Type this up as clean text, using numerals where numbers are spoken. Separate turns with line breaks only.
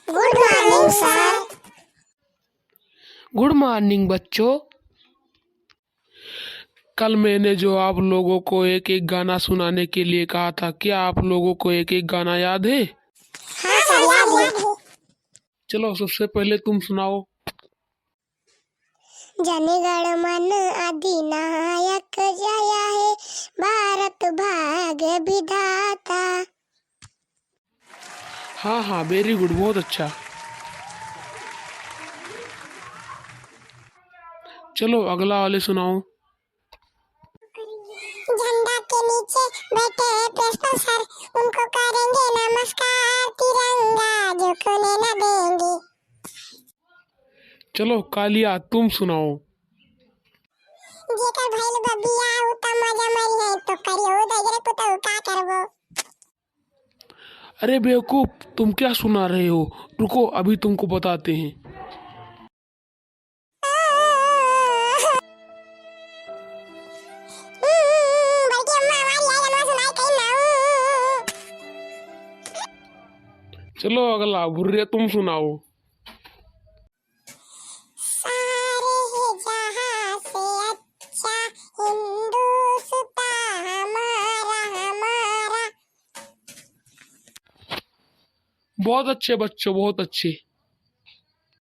Good morning sir.
Good morning बच्चों। कल मैंने जो आप लोगों को एक एक गाना सुनाने के लिए कहा था, क्या आप लोगों को एक एक गाना याद है?
हाँ सर, याद है।
चलो सबसे पहले तुम सुनाओ।
जनगण मन अधिनायक जय है, भारत भाग्य विधाता।
हाँ, वेरी गुड, बहुत अच्छा। चलो अगला वाले सुनाओ।
झंडा के नीचे बैठे हैं प्रिंसिपल सर, उनको करेंगे नमस्कार, तिरंगा झुकने न देंगे।
चलो कालिया तुम सुनाओ।
जेकर भइल बबिया उता मजा मरी है तो करियो दगरे पुतौ का करबो।
अरे बेवकूफ, तुम क्या सुना रहे हो? रुको अभी तुमको बताते हैं।
बल्कि अम्मा हमारी है जनवा सुनाई कहीं ना।
चलो अगला बुर्रे तुम सुनाओ।
सारे ही जहां से अच्छा हिंदुस्तान हमारा हमारा।
बहुत अच्छे बच्चों, बहुत अच्छे।